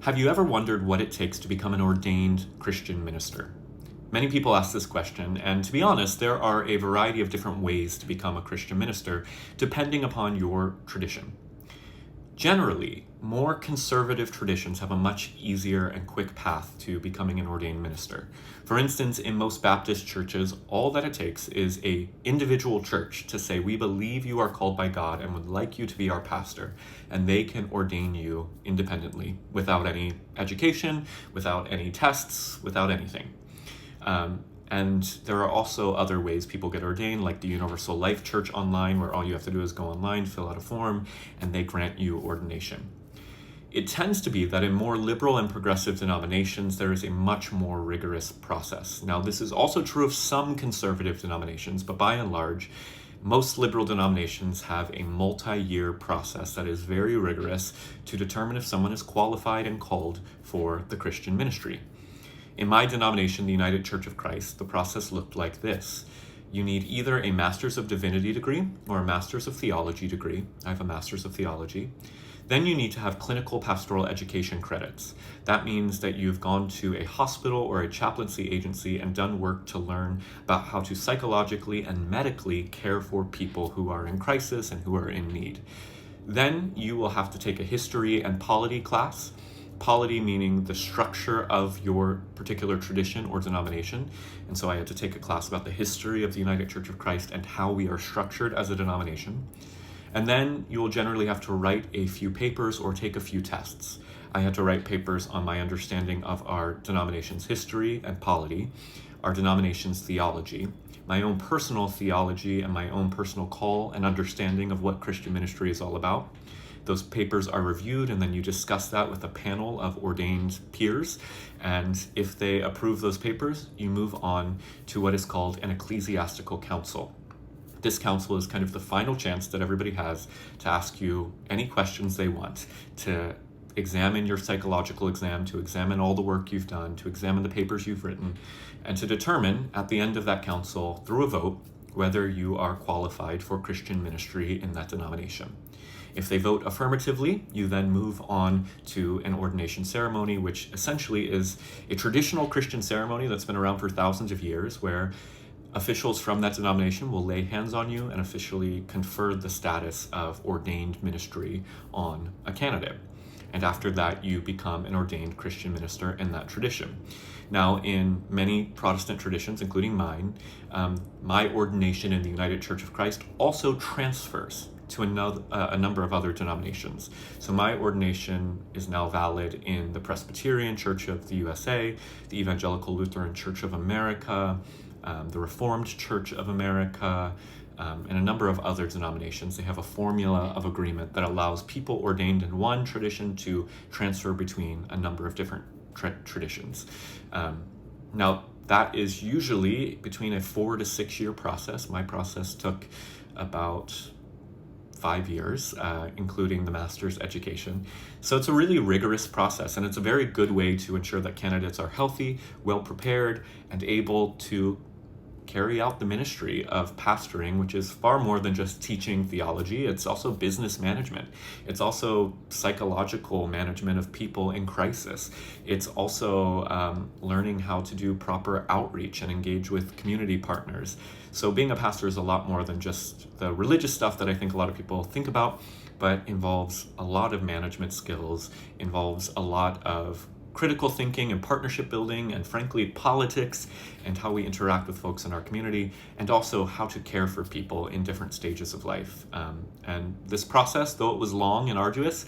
Have you ever wondered what it takes to become an ordained Christian minister? Many people ask this question, and to be honest, there are a variety of different ways to become a Christian minister, depending upon your tradition. Generally, more conservative traditions have a much easier and quick path to becoming an ordained minister. For instance, in most Baptist churches, all that it takes is an individual church to say, we believe you are called by God and would like you to be our pastor, and they can ordain you independently, without any education, without any tests, without anything. And there are also other ways people get ordained, like the Universal Life Church Online, where all you have to do is go online, fill out a form, and they grant you ordination. It tends to be that in more liberal and progressive denominations, there is a much more rigorous process. Now, this is also true of some conservative denominations, but by and large, most liberal denominations have a multi-year process that is very rigorous to determine if someone is qualified and called for the Christian ministry. In my denomination, the United Church of Christ, the process looked like this. You need either a Master's of Divinity degree or a Master's of Theology degree. I have a Master's of Theology. Then you need to have clinical pastoral education credits. That means that you've gone to a hospital or a chaplaincy agency and done work to learn about how to psychologically and medically care for people who are in crisis and who are in need. Then you will have to take a history and polity class. Polity meaning the structure of your particular tradition or denomination. And so I had to take a class about the history of the United Church of Christ and how we are structured as a denomination. And then you will generally have to write a few papers or take a few tests. I had to write papers on my understanding of our denomination's history and polity, our denomination's theology, my own personal theology and my own personal call and understanding of what Christian ministry is all about. Those papers are reviewed, and then you discuss that with a panel of ordained peers. And if they approve those papers, you move on to what is called an ecclesiastical council. This council is kind of the final chance that everybody has to ask you any questions they want, to examine your psychological exam, to examine all the work you've done, to examine the papers you've written, and to determine at the end of that council, through a vote, whether you are qualified for Christian ministry in that denomination. If they vote affirmatively, you then move on to an ordination ceremony, which essentially is a traditional Christian ceremony that's been around for thousands of years, where officials from that denomination will lay hands on you and officially confer the status of ordained ministry on a candidate. And after that, you become an ordained Christian minister in that tradition. Now, in many Protestant traditions, including mine, my ordination in the United Church of Christ also transfers to a number of other denominations. So my ordination is now valid in the Presbyterian Church of the USA, the Evangelical Lutheran Church of America, the Reformed Church of America, and a number of other denominations. They have a formula of agreement that allows people ordained in one tradition to transfer between a number of different traditions. Now, that is usually between a 4 to 6 year process. My process took about 5 years, including the master's education. So it's a really rigorous process, and it's a very good way to ensure that candidates are healthy, well prepared, and able to carry out the ministry of pastoring, which is far more than just teaching theology. It's also business management. It's also psychological management of people in crisis. It's also learning how to do proper outreach and engage with community partners. So being a pastor is a lot more than just the religious stuff that I think a lot of people think about, but involves a lot of management skills, involves a lot of critical thinking and partnership building, and frankly, politics and how we interact with folks in our community, and also how to care for people in different stages of life. And this process, though it was long and arduous,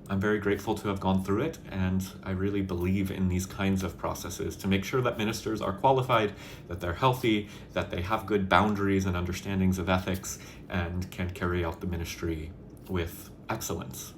I'm very grateful to have gone through it, and I really believe in these kinds of processes to make sure that ministers are qualified, that they're healthy, that they have good boundaries and understandings of ethics, and can carry out the ministry with excellence.